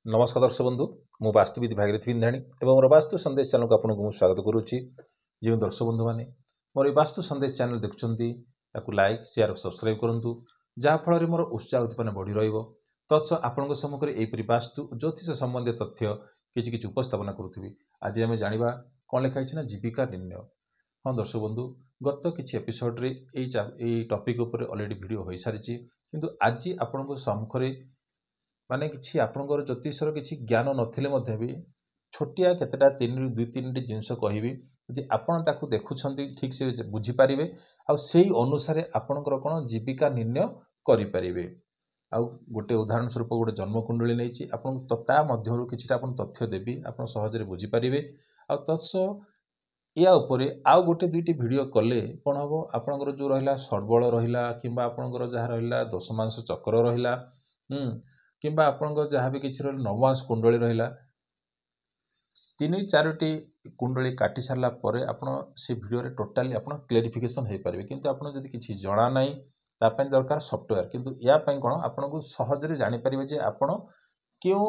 नमस्कार दर्शक बंधु मु वास्तुविद भागीरथी बिंधाणी एवं वास्तु संदेश चैनल को आपको स्वागत करुच्ची। जो दर्शक बंधु मैंने मोर वास्तु संदेश चैनल देखुं लाइक शेयर सब्सक्राइब करूँ जहाँफल मोर उत्साह उत्पन्न बढ़ी रत्स आपण सम्मुखें यहपरी वास्तु ज्योतिष संबंधी तथ्य किसी उपस्थापना करुँगी। आज आम जाना कौन लिखाई ना जीविका निर्णय। हाँ दर्शक बंधु गत किसी एपिसोड्रे टॉपिक उपर ऑलरेडी वीडियो हो सारी किंतु आज आपण सम्मुखें माने किसी आपंकर ज्योतिषर किसी ज्ञान नथिले मध्य भी छोटिया केतेटा दुई तीन जिनस कहबी यदि आपन ताकू देखुछंती ठीक से बुझीपारे आ अनुसार आपणकर कौन जीविका निर्णय करें। आउ गोटे उदाहरण स्वरूप गोटे जन्मकुंडली नहीं आपड़ कि तथ्य देवी आप सहजरे बुझीपारे। आत्स या उपरे आउ गोटे दुईटी वीडियो कले कौन हम आपणकर जो रहा सर्बल रहा कि आपणकर जहाँ रहा दशमांश चक्र रहा किंबा आपन जहाँ भी किसी नवमांश कुंडली रहा तीन चारोटी कुंडली काटी सारा पर आपन से वीडियो रे टोटाली आपन क्लेरिफिकेशन हो पारे। किंतु आपन जदि किसी जना नहीं तापन दरकार सॉफ्टवेयर किंतु या पई कोन आपन को सहजरे जानि परिबे जे आपन क्यों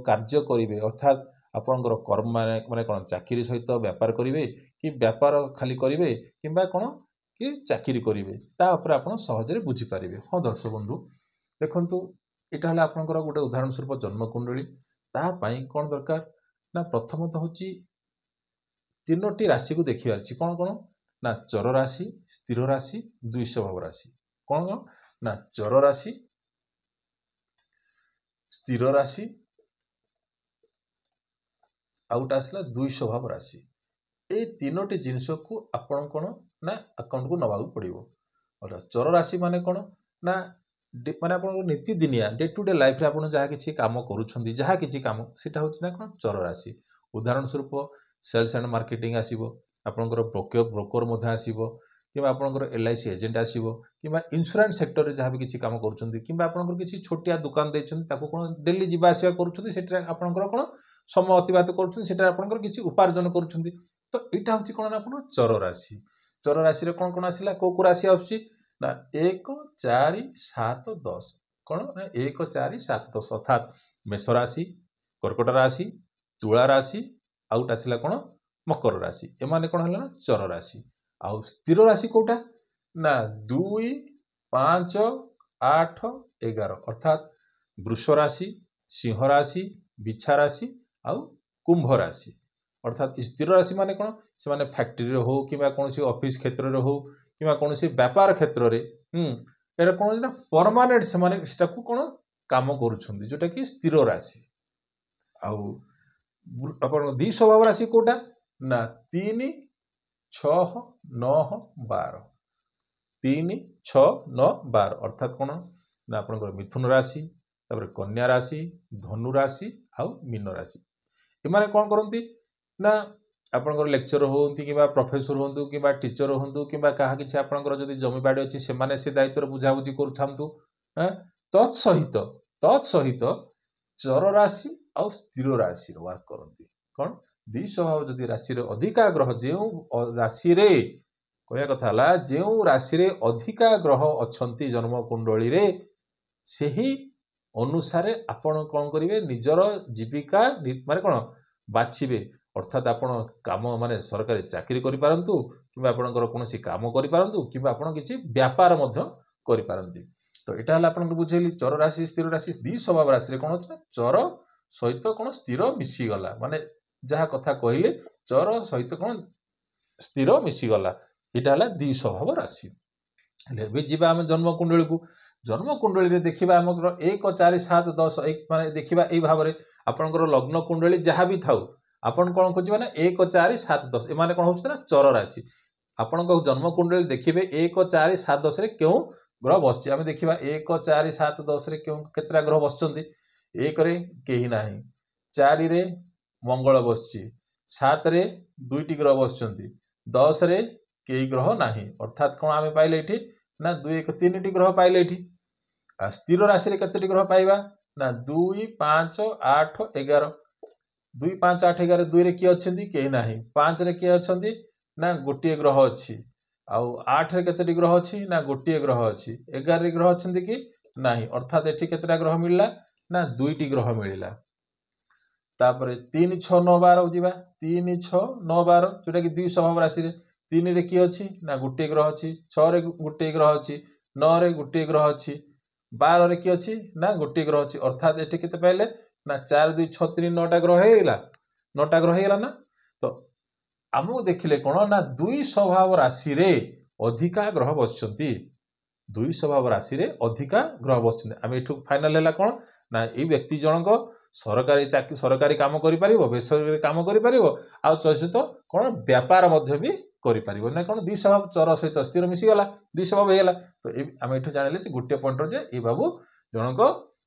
कार्य करिवे अर्थात आपनकर कर्म माने कोन चाकरी सहित व्यापार करिवे कि व्यापार खाली करिवे किंबा कोन कि चाकरी करिवे ता ऊपर आपन सहजरे बुझी पारिबे। हाँ दर्शक बंधु देखंतु इटा हला आपनकर गोटे उदाहरण स्वरूप जन्मकुंडली तापाई कौन दरकार ना प्रथमत हूँ तीनोटी राशि को देखिए कौन कौन ना चर राशि स्थिर राशि दुई स्वभाव राशि कौन कौन ना चर राशि स्थिर राशि आउट आसला दुई स्वभाव राशि ए तीनोटी जिनस को आपण कौन ना अकाउंट को नवा पड़ो। चर राशि माने कौन ना माने आप नीतिदिनिया डे टू डे लाइफ रे आपन जहाँ किसी काम करुछंती जहाँ किसी काम सीटा होछि ना कोन चर राशि। उदाहरण स्वरूप सेल्स एंड मार्केटिंग आसीबो आपनकर ब्रोकर मध्य आसीबो किबा आपनकर LIC एजेंट आसीबो किबा इंश्योरेंस सेक्टर रे जहाँ भी किसी काम करुछंती किबा आपनकर किसी छोटिया दुकान दैछंती ताको कोन डेली जिबा आसीबा करुछंती सेटा आपनकर कोन समय अतिबाहित करुछंती सेटा आपनकर किसी उपार्जन करुछंती। तो एटा होछि कोन आपन चर राशि। चर राशि रे कोन कोन आसीला को राशि आउछि ना 1 4 7 10 कौन ना 1 4 7 10 अर्थात मेष राशि कर्कट राशि तुला राशि आउट आसला कौन मकर राशि एमाने कौन है ना चर राशि। आउ स्थिर राशि कोटा ना 2 5 8 11 अर्थात वृष राशि सिंह राशि बिछा राशि आउ कुंभ राशि। अर्थात स्थिर राशि माने कौन से माने फैक्ट्री रे हो कि कौन ऑफिस क्षेत्र रे हो कि कौन व्यापार क्षेत्र रे एटा कौन ना परमानेंट से माने सेटा को कौन काम करूछंती जोटा कि स्थिर राशि। आउ अपन द्वि स्वभाव राशि कोटा ना 3 6 9 12 3 6 9 12 अर्थात कौन ना अपन मिथुन राशि तापर कन्या राशि धनु राशि आउ मीन राशि एमाने कौन करती ना आपनकर लेक्चर होती कि प्रोफेसर हूँ कि टीचर हूँ कि किसी आपंकर जब जमीबाड़ी अच्छी से दायित्व बुझाबुझी करूँ तत्सहित चर राशि आउ स्थिर राशि वर्क करती कौन द्वि स्वभाव जदि राशि अधिका ग्रह जो राशि कहया कथा है जो राशि अधिका ग्रह अच्छा जन्मकुंडली रे सही अनुसार आपण कौन करेंगे निजर जीविका माने कौन बाछिबे। अर्थात आपण काम माने सरकारी चाकरी करि पारंतु किबा आपनकर कोनोसी काम करि पारंतु किबा आपण किछि व्यापार मध्य करि पारंती। तो एटा हला आपन बुझेली चर राशि स्थिर राशि द्वि स्वभाव राशि रे कोन होछ ना चर सहित कोन स्थिर मिसी गला माने जहा कथा कहिले चर सहित कोन स्थिर मिसी गला एटा हला द्वि स्वभाव राशि। ले जीवा हम जन्मकुंडली रे देखिबा हमर 1 4 7 10 1 माने देखिबा एई भाव रे आपनकर लग्न कुंडली जहा भी थाउ आपन कौन खोजे ना 1 4 7 10 एमाने कौन होछ ना चर राशि। आपन जन्म कुंडली देखिबे 1 4 7 10 रे क्यों ग्रह बसछि आमे देखिबा 1 4 7 10 रे क्यों केतरा ग्रह बसचंती 1 रे केही नाही 4 रे मंगल बसछि 7 रे दुईटी ग्रह बसचंती 10 रे केही ग्रह नाही अर्थात कोन आमे पाइले एठी ना 2 1 3 टी ग्रह पाइले एठी। आ स्थिर राशि रे केतेटी ग्रह पाइबा ना 2 5 8 11 2 5 8 11 2 रे किए अच्छे कहीं ना 5 रे किए अच्छा ना गोटे ग्रह अच्छी आउ 8 रे केते ग्रह अच्छी ना गोटे ग्रह अच्छी 11 रे ग्रह अच्छा कि ना अर्थात एठी केतेटा ग्रह मिलला ना 2टी ग्रह मिलला तापर 3 6 9 12 जीवा 3 6 9 12 जोटा कि 2 स्वभाव राशि रे 3 रे की अछि ना गोटे ग्रह अछि 6 रे गोटे ग्रह अछि 9 रे गोटे ग्रह अछि 12 रे की अछि ना गोटे ग्रह अछि अर्थात एठी केते पाइले ना 4 2 6 3 9 टा ग्रह हेला 9 टा ग्रह हेला ना तो आमु देखिले कोन ना 2 स्वभाव राशि रे अधिका ग्रह बसचंती 2 स्वभाव राशि रे अधिका ग्रह बसचंती आमे एठु फाइनल हैला कोन ना ए व्यक्ति जनक सरकारी काम करि परिबो बेसरकारी काम करि परिबो आ सहित कोन व्यापार मध्य भी करि परिबो ना कोन 2 स्वभाव चर सहित स्थिर मिसी गला 2 स्वभाव हेला तो आमे एठु जानिले जे गुटे पॉइंट जे ए बाबू जनक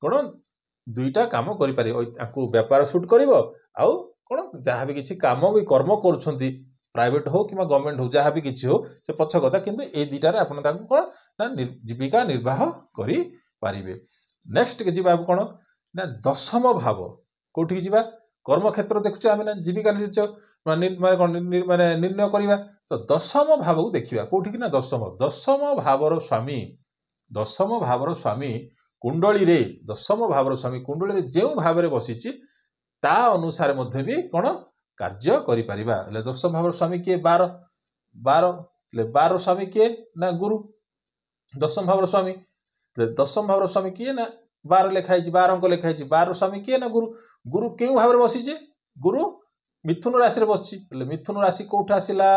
कोन दुईटा काम करि परिबो आकु व्यापार सूट करिवो आ कोन जहा भी किछि काम भी कर्म करूछंती प्राइवेट हो कि गवर्नमेंट हो जहाँ भी किसी हो से पक्ष कथा किंतु ए दुटार आपण कौन ना जीविका निर्वाह करि पारिबे नेक्स्ट के जीवा कौन ना दशम भाव कोठी जीवा कर्म क्षेत्र देखुचे आमे ना जीविका माने निर्णय करिबा तो दशम भाव को देखिबा कोठी कि ना दशम भावर स्वामी कुंडली रे दशम भावर स्वामी कुंडली रे जेउ भाव रे बसिची ता अनुसार मध्य भी कौन कार्य करि परिबा ले दशम भावर स्वामी किए 12 ले 12 स्वामी किए ना गुरु दशम भावर स्वामी दशम भावर स्वामी किए ना 12 लेखाई 12 अंक लेखाई 12 स्वामी किए ना गुरु केउ भाव रे बसिचे गुरु मिथुन राशि रे बसची ले मिथुन राशि कोठ आसिला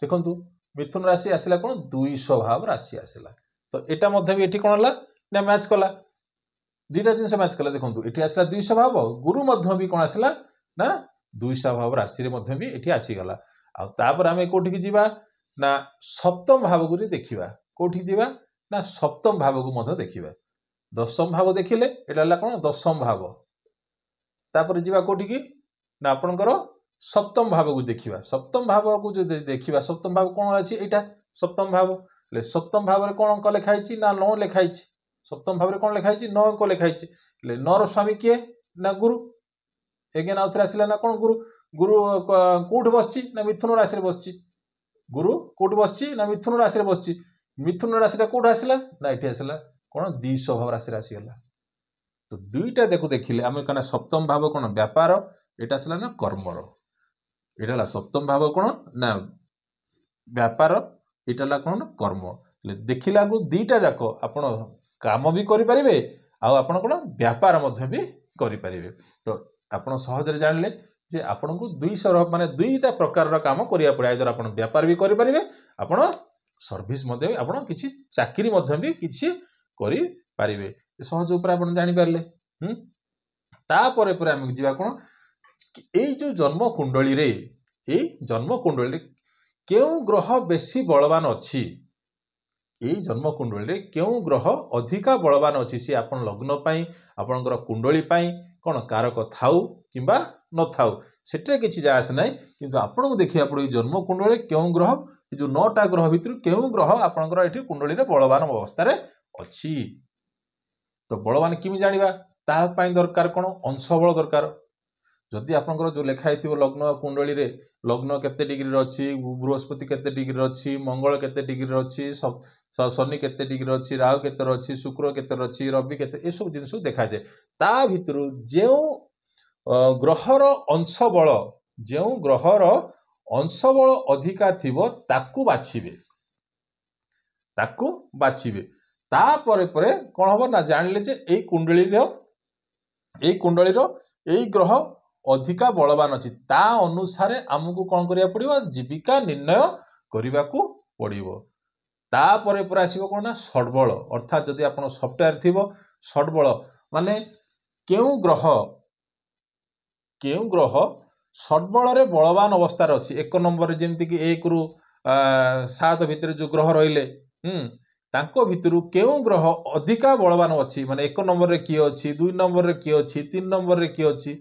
देखंतु मिथुन राशि आसिला कोन 2 स्वभाव राशि आसिला तो एटा मध्य भी एठी कोन हला ना मैच कला दुईटा जिनस मैच कला देखंतु एठी आसिला 2 स्वभाव गुरु मध्य भी कोन आसिला ना 2 स्वभाव राशि रे मध्य भी एठी आसी गला आ तापर आमे कोठी की जीवा ना सप्तम भाव को देखिबा कोठी जीवा ना सप्तम भाव को मध्य देखिबा दशम भाव देखिले एटा हला कोन दशम भाव तापर जीवा कोठी की ना आपनकर सप्तम भाव को देखिबा सप्तम भाव को जो देखिबा सप्तम भाव कोन अछि एटा सप्तम भाव ले सप्तम भाव रे कोन अंक लिखाई छी ना 9 लिखाई छी सप्तम भाव रे कोन लिखाई छी 9 अंक लिखाई छी ले 9 रो स्वामी किए ना गुरु एगेन आउथरे आसिला ना कोन गुरु कोठ बसची ना मिथुन राशि रे बसची गुरु कोठ बसची ना मिथुन राशि रे बसची मिथुन राशि रे कोठ आसिला ना एठी आसिला कोन 2 स्वभाव राशि राशि गला तो दुईटा देखिले आमे कना सप्तम भाव कोन व्यापार एटा आसिला ना कर्मर एटा ला सप्तम भाव कोन ना व्यापार एटा ला कोन कर्म ले देखिला को दुईटा जाको आपण काम भी करि परिबे आ आपण कोन व्यापार मध्य भी करि परिबे तो आपण सहज रे जानले जे आपण को 2 स्वभाव माने दुईटा प्रकार रा काम करिया पड़े आइदर आपण व्यापार भी करि परिबे आपण सर्विस मध्य आपण किछि चाकरी मध्य भी किछि करि परिबे सहज ऊपर आपण जानि परले तापरे परे हम जीवा कोन एई जो जन्म कुंडली रे केउ ग्रह बेसी बलवान अछि एई जन्म कुंडली रे केउ ग्रह अधिका बलवान अछि से आपण लग्न पाई आपणकर कुंडली पाई कोन कारक थाउ किंबा न थाउ सेटे किछि जास नै किंतु आपण को देखिया पड़ो जन्म कुंडली केउ ग्रह जो 9टा ग्रह भितर केउ ग्रह आपणकर एठी कुंडली रे बलवान अवस्था रे अछि तो बलवान किमि जानिबा ता पाई दरकार कोन अंश बल दरकार जदि आपनकर जो लेखा हेतिबो लग्न कुंडली रे लग्न केते डिग्री रे अछि बृहस्पति केते डिग्री रे अछि मंगल केते डिग्री रे अछि शनि केते डिग्री रे अछि राहु केते रे अछि शुक्र केते रे अछि रवि केते ए सब जिंस देखा जाय ता भितरु जेउ ग्रहर अंश बल अधिका थिबो ताकू बाछिबे ता परे परे कोन हबो ना जानले जे एई कुंडली रो एई ग्रह अधिका बलवान अछि ता अनुसार हमकु कोन करिया पड़िबो जीविका निर्णय करिबा को पड़िबो ता परे परे आसीबो कोन ना षडबल अर्थात जदि आपण सॉफ्टवेयर थिबो षडबल माने केउ ग्रह षडबल रे बलवान अवस्था रे अछि एक नंबर जेमति कि 1 रु 7 भितर जो ग्रह रहिले तांको भितरु केउ ग्रह अधिका बलवान अछि माने 1 नंबर रे की अछि 2 नंबर रे की अछि 3 नंबर रे की अछि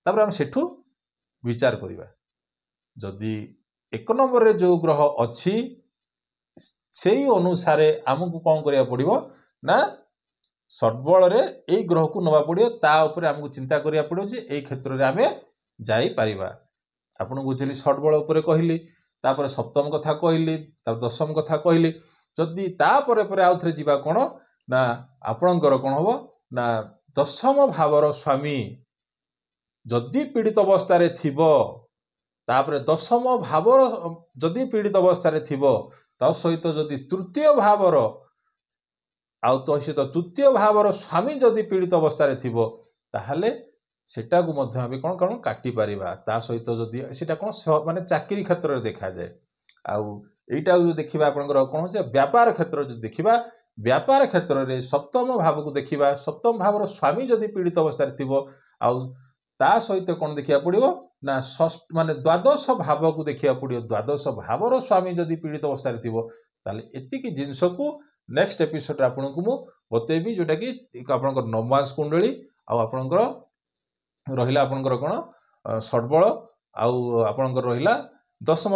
तापर हम सेठु विचार करिबा जदि 1 नंबर रे जो ग्रह अछि सेई अनुसार हमकु कोन करिया पड़िबो ना सडबल रे एई ग्रह को नबा पड़ियो ता ऊपर हमकु चिंता करिया पड़ियो जे एई क्षेत्र रे हमें जाई परिबा आपन बुझिली सडबल ऊपर कहिली तापर सप्तम कथा कहिली तापर दशम कथा कहिली जदि ता परे परे आउथरे जीवा कोन ना आपणकर कोन हबो ना दशम भावर स्वामी जदि पीड़ित अवस्था थिबो तापर दशम भावर जदि पीड़ित अवस्था थिबो ता सहित जदि तृतीय भावर आउ तो सहित तृतीय भावर स्वामी जदि पीड़ित अवस्था थिबो ताहले सेटा को मध्य आमे कोन कोन काटी परिबा ता सहित जदि सेटा कोन माने चाकरी क्षेत्र रे देखा जाए आउ एटा जो देखिबा आपनकर कोन जे व्यापार क्षेत्र जो देखिबा व्यापार क्षेत्र रे सप्तम भाव को देखिबा सप्तम भावर स्वामी जदि पीड़ित अवस्था रे थिबो आउ ता सहित कोन देखिया पड़िबो ना षष्ठ माने द्वादश भाव को देखिया पड़ियो द्वादश भावर स्वामी जदि पीड़ित अवस्था रे थिबो ताले एतिकी जिंस को नेक्स्ट एपिसोड आपन को मु बतेबी जोटा कि आपनकर नवमास कुंडली आ आपनकर रहिला आपनकर कोन षडबल आउ आपनकर रहिला दशम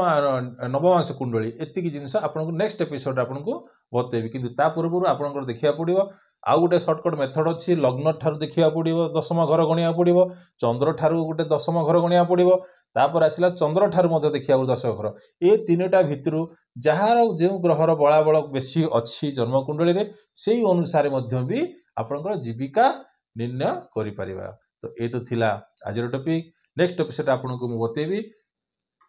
नवमास कुंडली एतिकी जिनस आपन को नेक्स्ट एपिसोड आपन को बतेबी किंतु ता पूर्व आपन देखिया पड़िबो आउ गोटे शॉर्टकट मेथड अछि लग्न ठार देखिया पड़िबो दशम घर गणिया पड़िबो चंद्र ठार गोटे दशम घर गणिया पड़िबो तापर आसिला चंद्र ठार मध्य देखिया दशम घर ए तीनटा भितरु जहार जो ग्रहर बलाबल बेसी अछि जन्म कुंडली रे सेही अनुसार मध्य भी आपनकर जीविका निर्णय करि परिबा तो ए तो थिला आजर टॉपिक नेक्स्ट एपिसोड आपन को मु बतेबी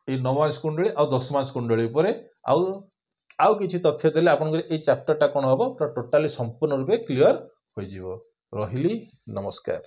ए नवमास कुंडली आ दशमास कुंडली उपरे आउ किछि तथ्य देले आपन ए चैप्टर टा कोन हबो टोटली संपूर्ण रूपे क्लियर होई जिवो रहिली नमस्कार।